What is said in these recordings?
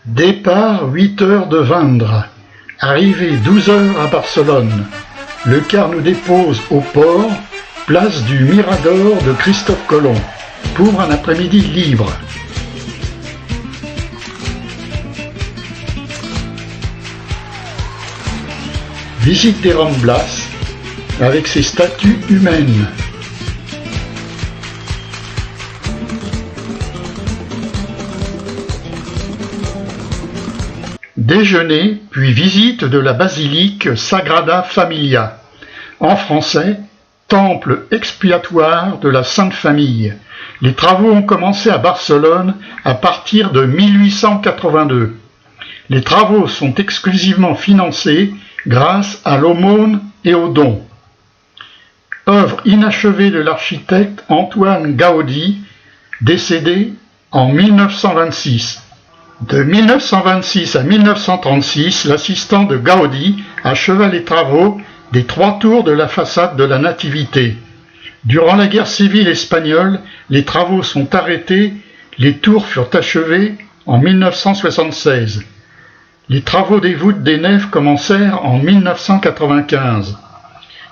Départ 8 heures de Vindre. Arrivée 12 heures à Barcelone. Le car nous dépose au port, place du Mirador de Christophe Colomb, pour un après-midi libre. Visite des Ramblas avec ses statues humaines. Déjeuner, puis visite de la basilique Sagrada Familia. En français, temple expiatoire de la Sainte Famille. Les travaux ont commencé à Barcelone à partir de 1882. Les travaux sont exclusivement financés grâce à l'aumône et aux dons. Œuvre inachevée de l'architecte Antoine Gaudí, décédé en 1926. De 1926 à 1936, l'assistant de Gaudí acheva les travaux des 3 tours de la façade de la Nativité. Durant la guerre civile espagnole, les travaux sont arrêtés, les tours furent achevées en 1976. Les travaux des voûtes des nefs commencèrent en 1995.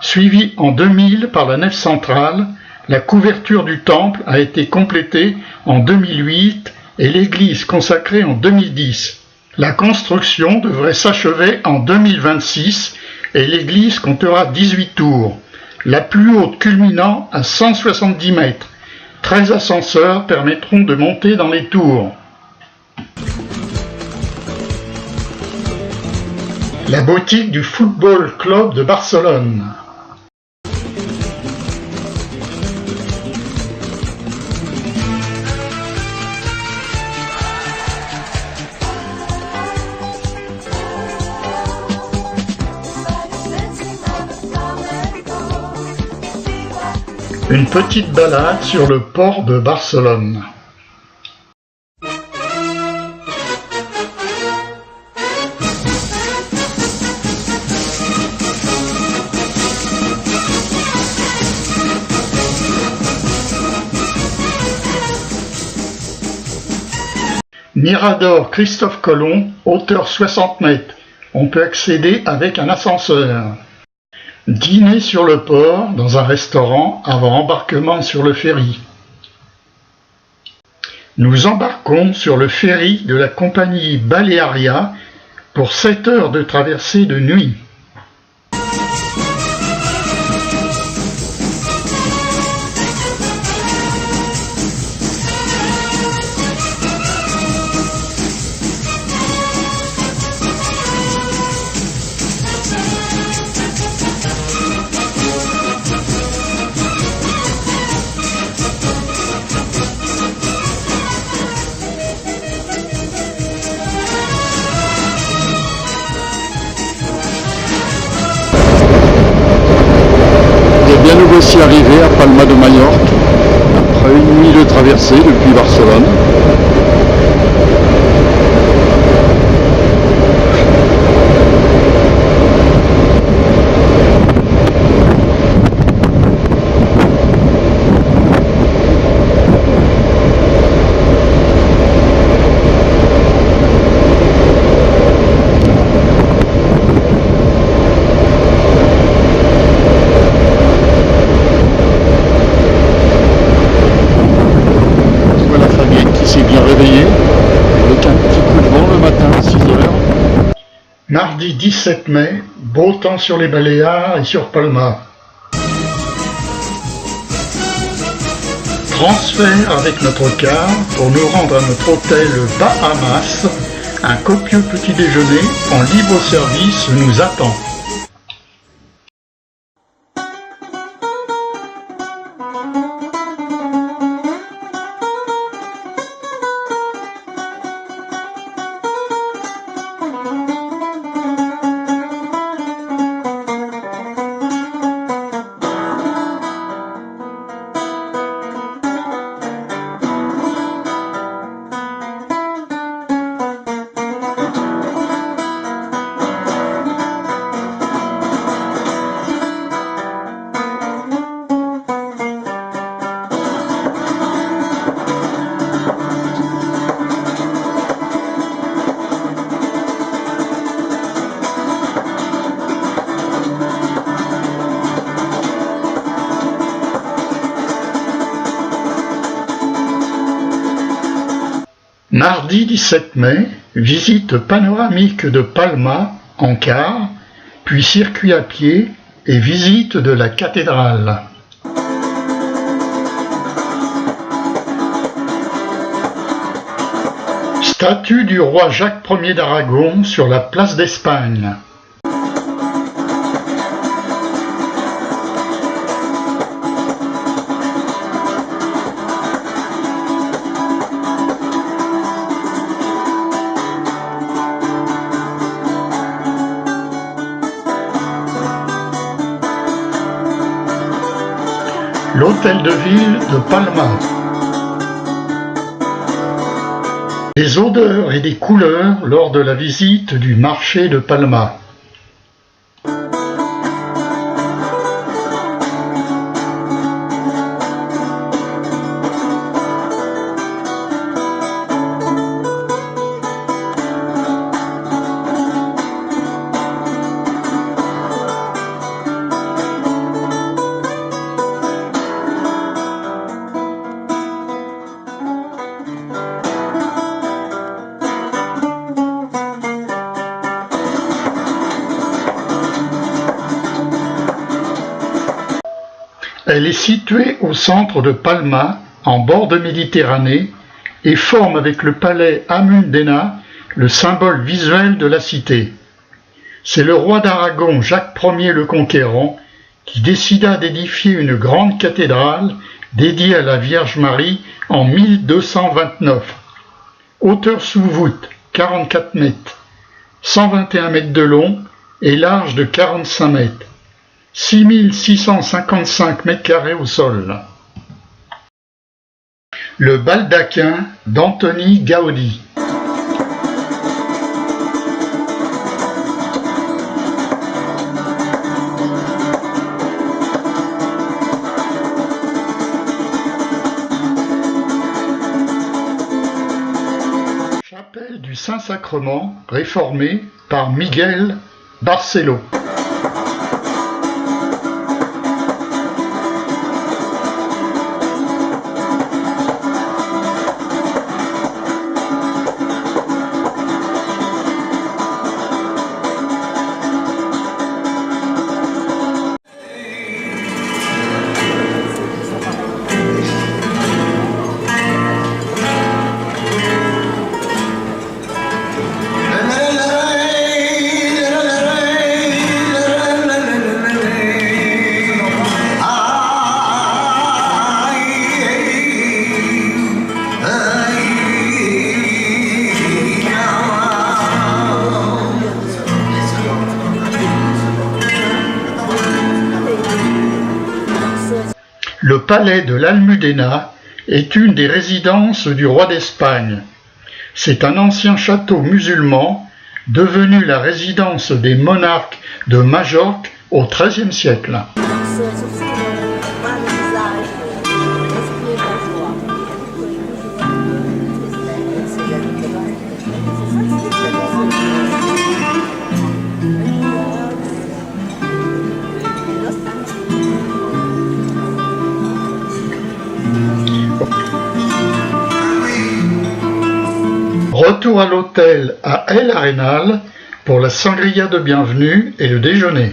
Suivi en 2000 par la nef centrale, la couverture du temple a été complétée en 2008 et l'église consacrée en 2010. La construction devrait s'achever en 2026 et l'église comptera 18 tours, la plus haute culminant à 170 mètres. 13 ascenseurs permettront de monter dans les tours. La boutique du Football Club de Barcelone. Une petite balade sur le port de Barcelone. Mirador Christophe Colomb, hauteur 60 mètres. On peut accéder avec un ascenseur. Dîner sur le port, dans un restaurant, avant embarquement sur le ferry. Nous embarquons sur le ferry de la compagnie Balearia pour 7 heures de traversée de nuit. Bien, nous voici arrivés à Palma de Majorque, après une nuit de traversée depuis Barcelone. Mardi 17 mai, beau temps sur les Baléares et sur Palma. Transfert avec notre car pour nous rendre à notre hôtel Bahamas. Un copieux petit déjeuner en libre service nous attend. Mardi 17 mai, visite panoramique de Palma en car, puis circuit à pied et visite de la cathédrale. Statue du roi Jacques Ier d'Aragon sur la place d'Espagne. L'hôtel de ville de Palma. Des odeurs et des couleurs lors de la visite du marché de Palma. Elle est située au centre de Palma, en bord de Méditerranée, et forme avec le palais Almudena le symbole visuel de la cité. C'est le roi d'Aragon, Jacques Ier le Conquérant, qui décida d'édifier une grande cathédrale dédiée à la Vierge Marie en 1229. Hauteur sous voûte, 44 mètres, 121 mètres de long et large de 45 mètres. 6655 m² au sol. Le baldaquin d'Antoni Gaudi. Chapelle du Saint-Sacrement réformée par Miguel Barcelo. Le palais de l'Almudena est une des résidences du roi d'Espagne. C'est un ancien château musulman devenu la résidence des monarques de Majorque au XIIIe siècle. Retour à l'hôtel à El Arenal pour la sangria de bienvenue et le déjeuner.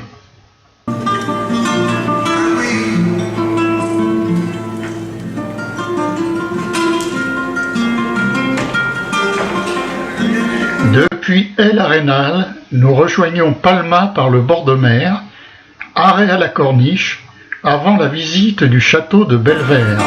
Depuis El Arenal, nous rejoignons Palma par le bord de mer, arrêt à la corniche, avant la visite du château de Belvère.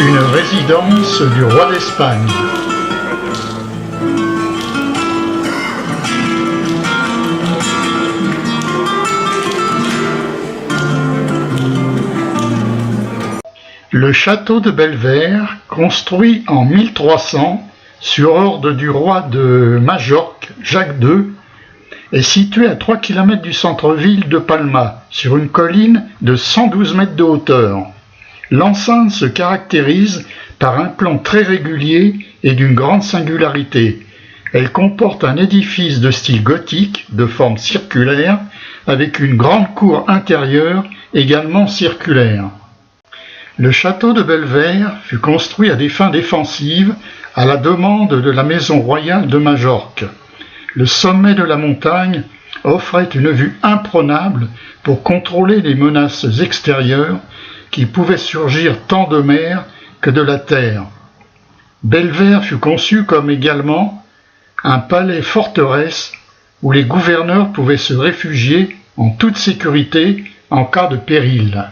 Une résidence du roi d'Espagne. Le château de Belvère, construit en 1300 sur ordre du roi de Majorque, Jacques II, est situé à 3 km du centre-ville de Palma, sur une colline de 112 mètres de hauteur. L'enceinte se caractérise par un plan très régulier et d'une grande singularité. Elle comporte un édifice de style gothique, de forme circulaire, avec une grande cour intérieure également circulaire. Le château de Belver fut construit à des fins défensives à la demande de la maison royale de Majorque. Le sommet de la montagne offrait une vue imprenable pour contrôler les menaces extérieures qui pouvaient surgir tant de mer que de la terre. Belver fut conçu comme également un palais-forteresse où les gouverneurs pouvaient se réfugier en toute sécurité en cas de péril.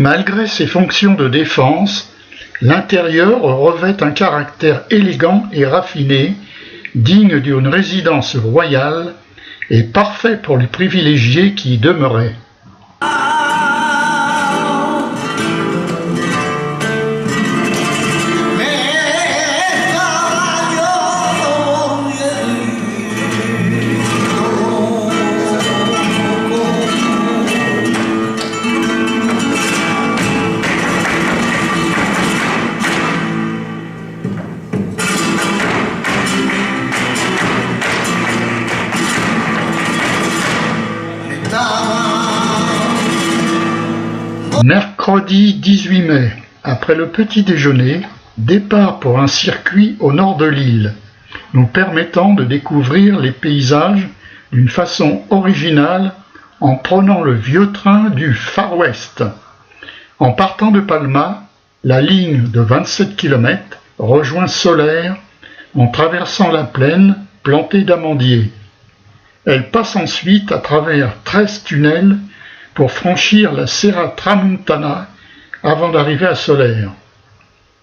Malgré ses fonctions de défense, l'intérieur revêt un caractère élégant et raffiné, digne d'une résidence royale et parfait pour les privilégiés qui y demeuraient. Mercredi 18 mai, après le petit déjeuner, départ pour un circuit au nord de l'île, nous permettant de découvrir les paysages d'une façon originale en prenant le vieux train du Far West. En partant de Palma, la ligne de 27 km rejoint Sóller en traversant la plaine plantée d'amandiers. Elle passe ensuite à travers 13 tunnels pour franchir la Serra Tramuntana avant d'arriver à Sóller.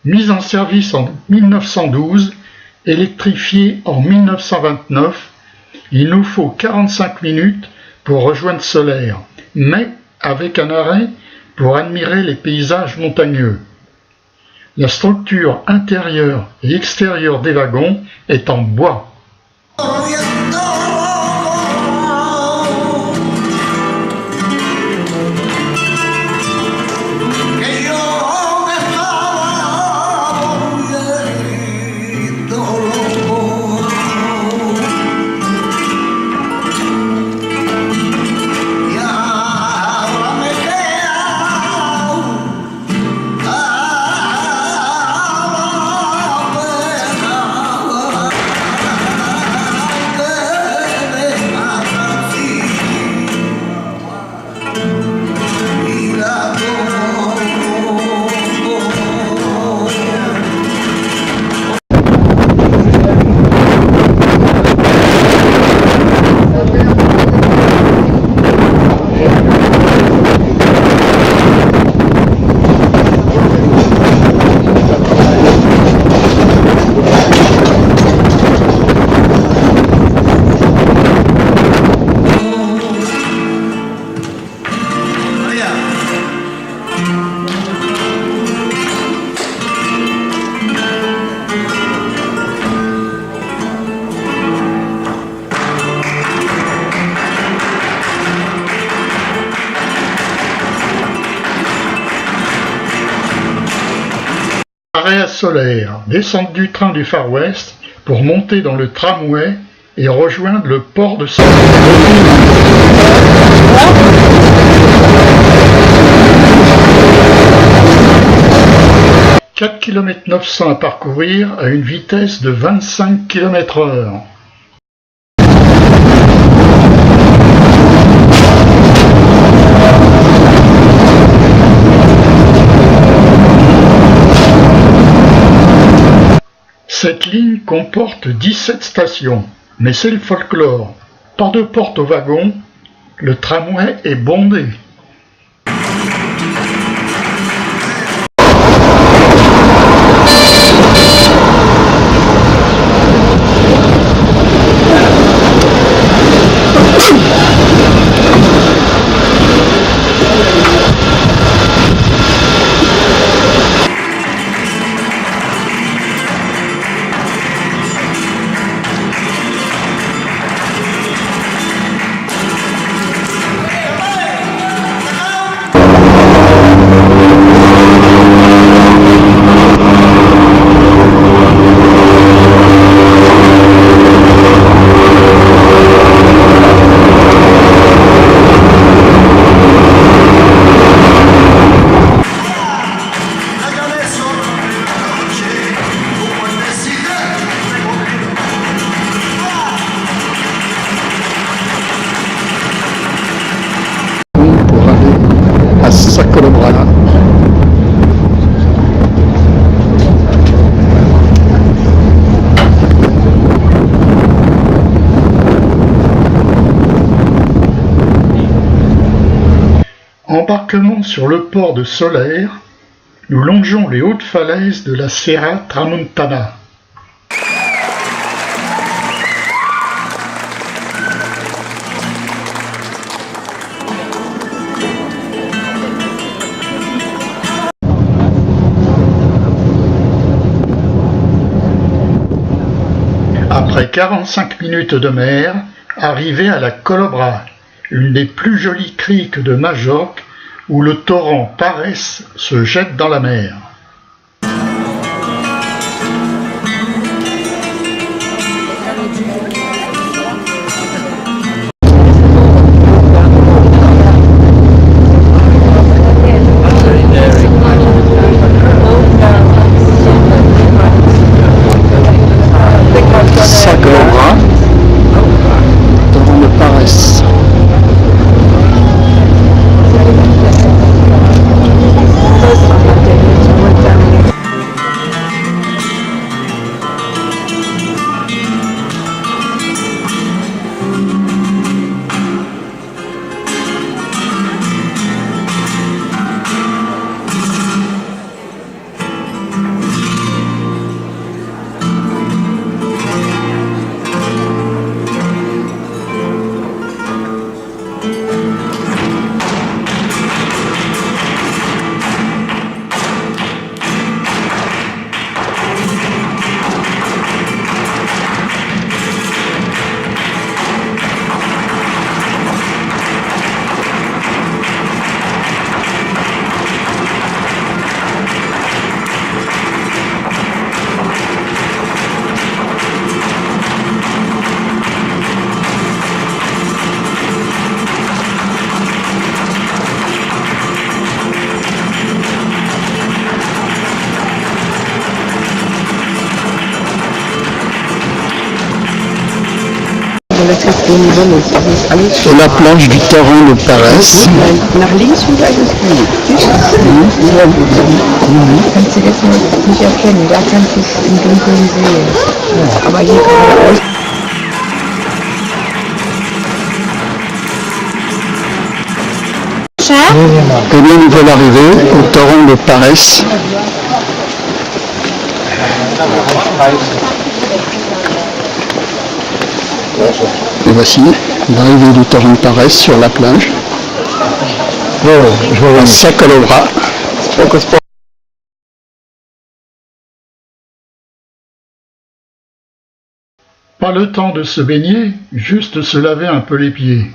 Mise en service en 1912, électrifiée en 1929, il nous faut 45 minutes pour rejoindre Sóller, mais avec un arrêt pour admirer les paysages montagneux. La structure intérieure et extérieure des wagons est en bois. Arrêt à Sóller, descente du train du Far West pour monter dans le tramway et rejoindre le port de Sóller. 4 km 900 à parcourir à une vitesse de 25 km/h. Cette ligne comporte 17 stations, mais c'est le folklore. Pas de porte au wagon, le tramway est bondé. Colobra. Embarquement sur le port de Solaire, nous longeons les hautes falaises de la Serra Tramontana. Après 45 minutes de mer, arrivé à la Colobra, une des plus jolies criques de Majorque, où le torrent Paresse se jette dans la mer. Sa-Colobra, torrent de Paresse. Et la planche du torrent de Paresse. Nach links rüber ist es gut. Kannst du das nicht erkennen, da kannst du es im Dunkeln sehen. Aber hier geradeaus. Et bien nous voilà arrivés au torrent de Paresse. Et voici l'arrivée du torrent de Paresse sur la plage. À Sa-Colobra. Pas le temps de se baigner, juste se laver un peu les pieds.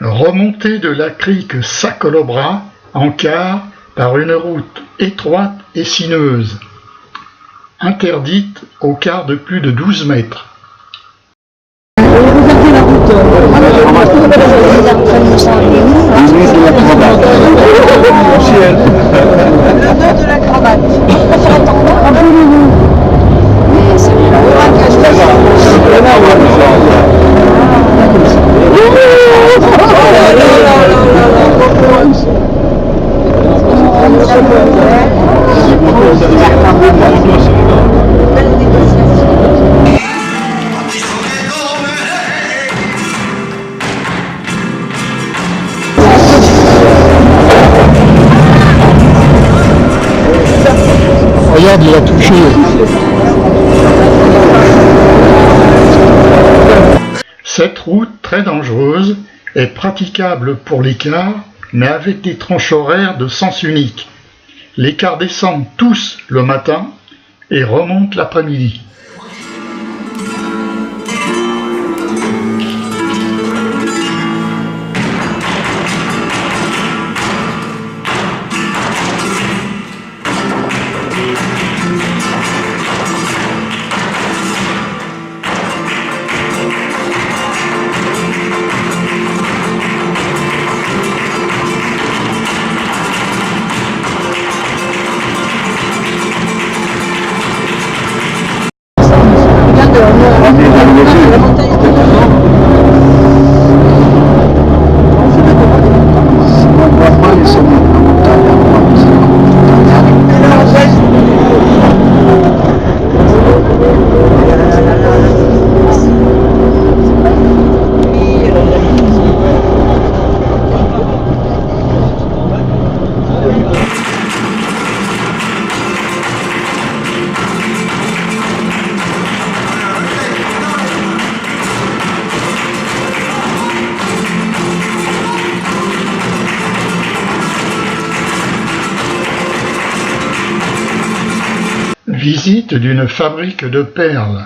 Remontée de la crique Sa-Colobra en quart par une route étroite et sinueuse, interdite au quart de plus de 12 mètres. L'honneur de la cravate. regarde, il a touché. 'Cette route très dangereuse est praticable pour les cars, mais avec des tranches horaires de sens unique. Les cars descendent tous le matin et remontent l'après-midi. Visite d'une fabrique de perles.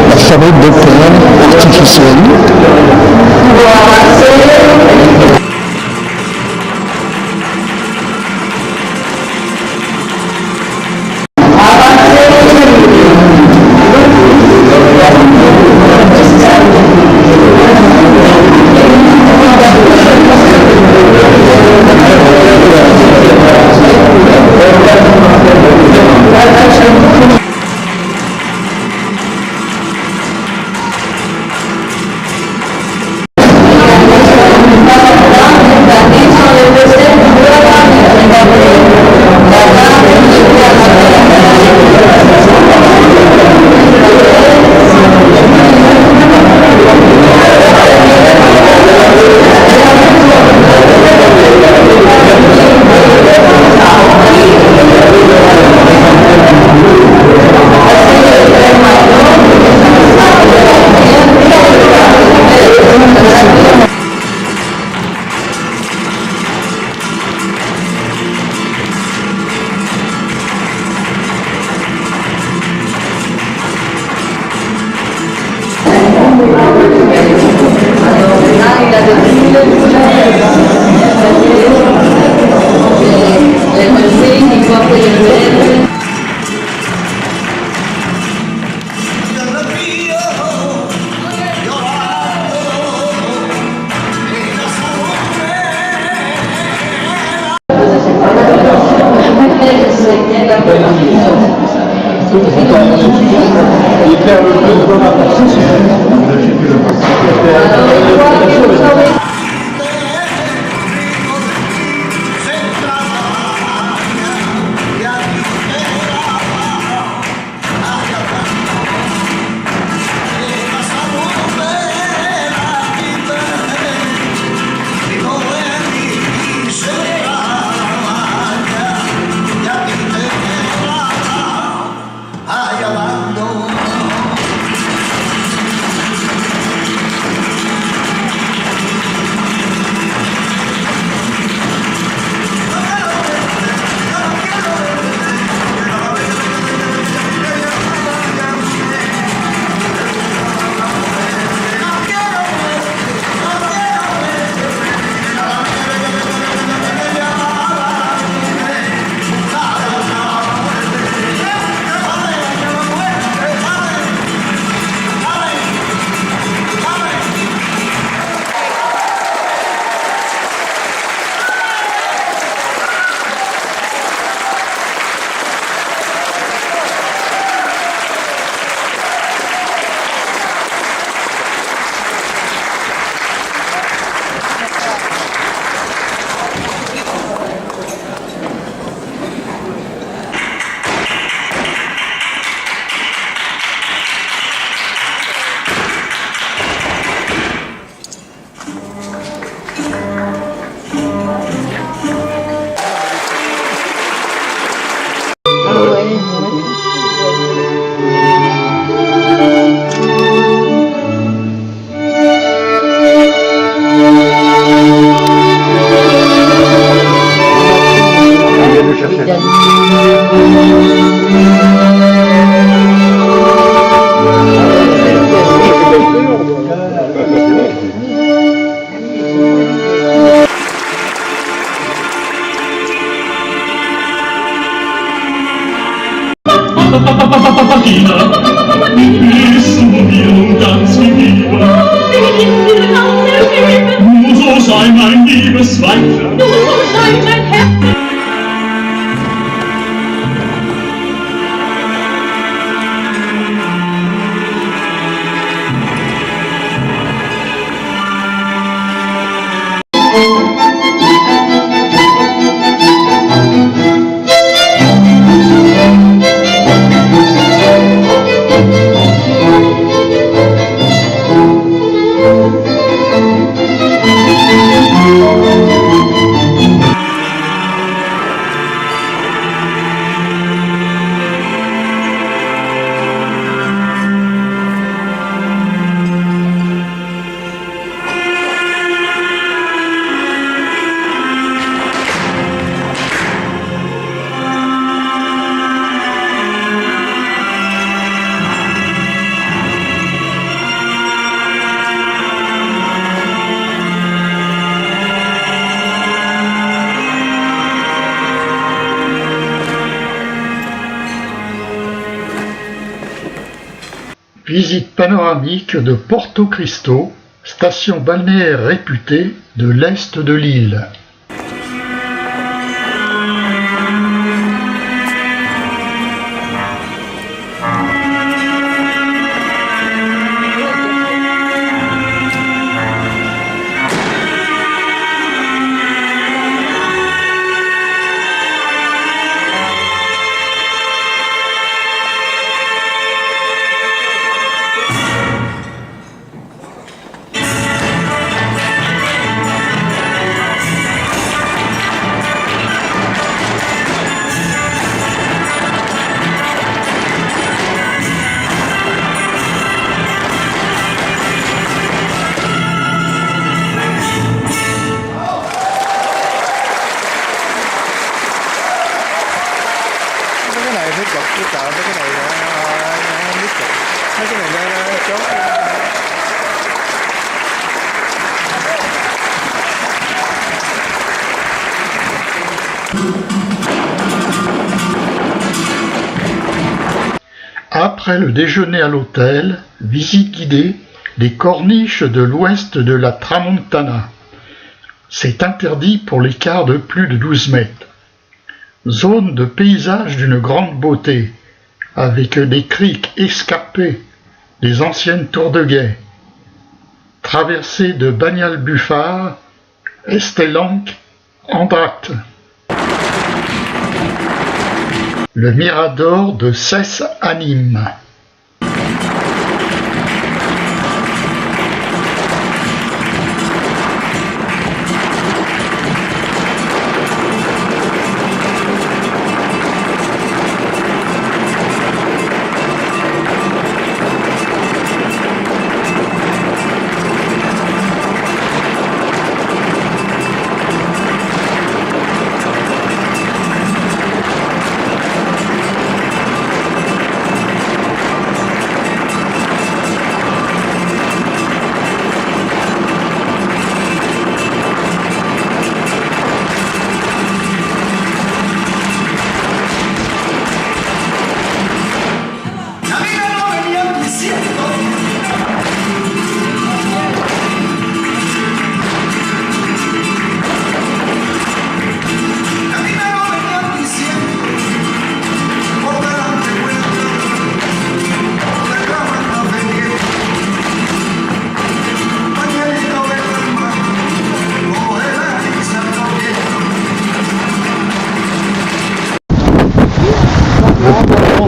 La fabrique de perles artificielles. So sei mein liebes Weibchen, Du sei mein Herz. Visite panoramique de Porto Cristo, station balnéaire réputée de l'est de l'île. Mấy cái này phải chụp cái chợ mấy cái này không biết chụp mấy cái này nó chốt. Après le déjeuner à l'hôtel, visite guidée des corniches de l'ouest de la Tramontana. C'est interdit pour les cars de plus de 12 mètres. Zone de paysage d'une grande beauté, avec des criques escarpées, des anciennes tours de guet. Traversée de Banyalbufar, Estelanque, Andract. Le mirador de Ses Animes.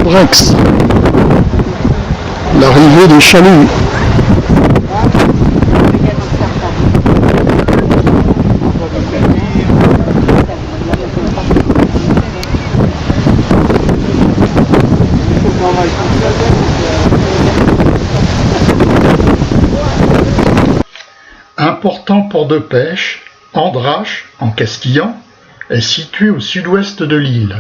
Rex, l'arrivée des chaluts. Important port de pêche, Andrache en castillan, est situé au sud-ouest de l'île.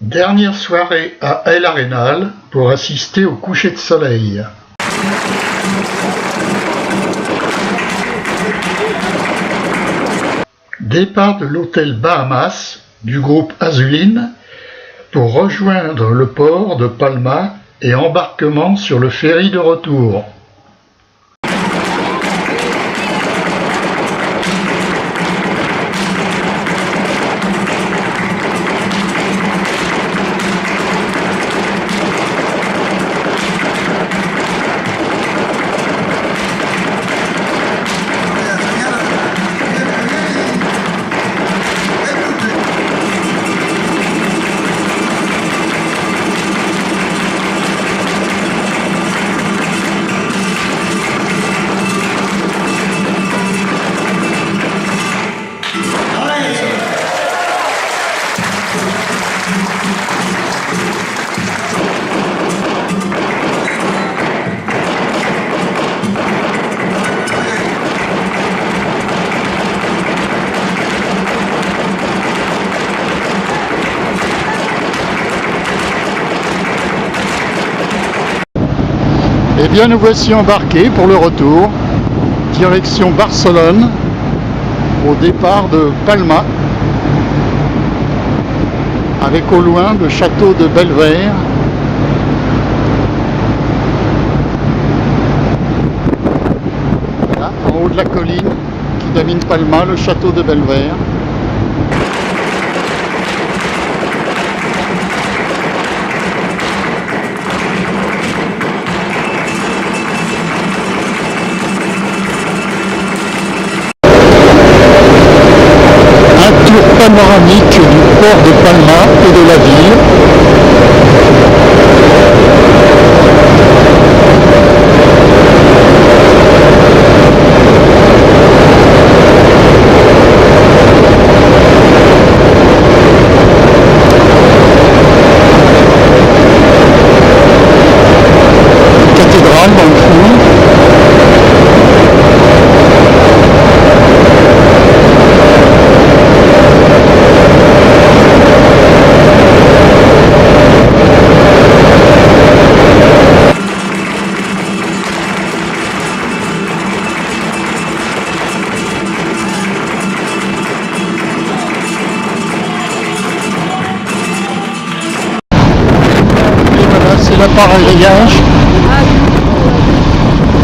Dernière soirée à El Arenal pour assister au coucher de soleil. Départ de l'hôtel Bahamas du groupe Azuline pour rejoindre le port de Palma et embarquement sur le ferry de retour. Eh bien, nous voici embarqués pour le retour, direction Barcelone, au départ de Palma, avec au loin le château de Belver. Là, en haut de la colline qui domine Palma, le château de Belver. Panoramique du port de Palma et de la ville. Une cathédrale dans le fond. L'appareillage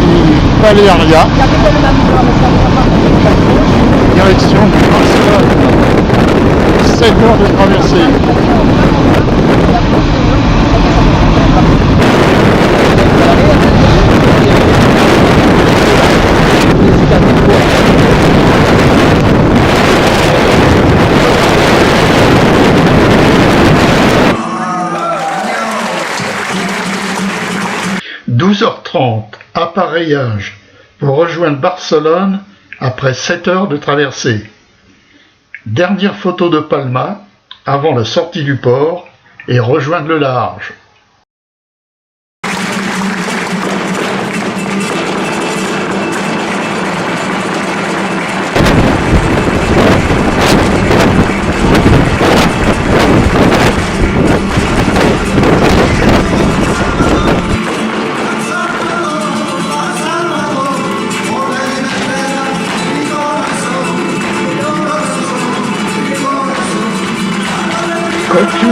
du Balearia, direction Barcelone, 7 heures de traversée. Appareillage pour rejoindre Barcelone après 7 heures de traversée. Dernière photo de Palma avant la sortie du port et rejoindre le large.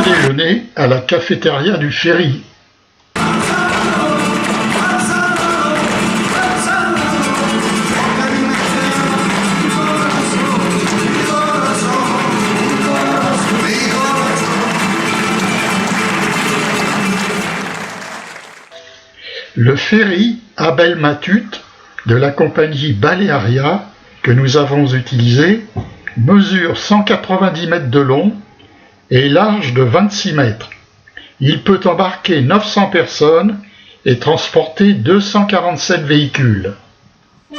déjeuner à la cafétéria du Ferry. Le ferry Abel Matut de la compagnie Balearia que nous avons utilisé mesure 190 mètres de long et large de 26 mètres. Il peut embarquer 900 personnes et transporter 247 véhicules. Et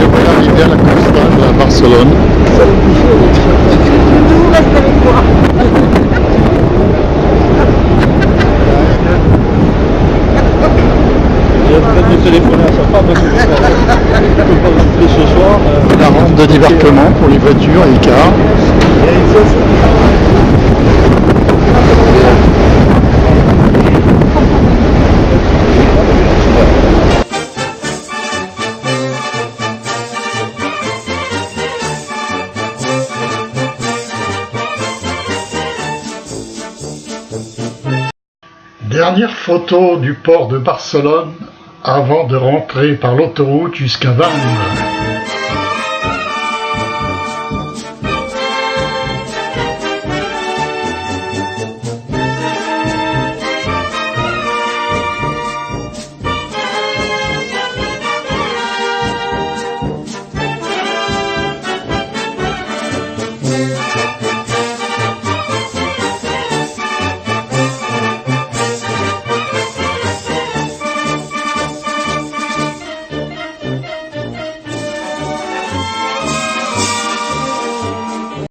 voilà arrivé à la Costa de Barcelone. J'ai peut-être de téléphoner à sa femme parce que je peux pas rentrer ce soir. La rampe de débarquement pour les voitures et les cars. Dernière photo du port de Barcelone avant de rentrer par l'autoroute jusqu'à Vannes.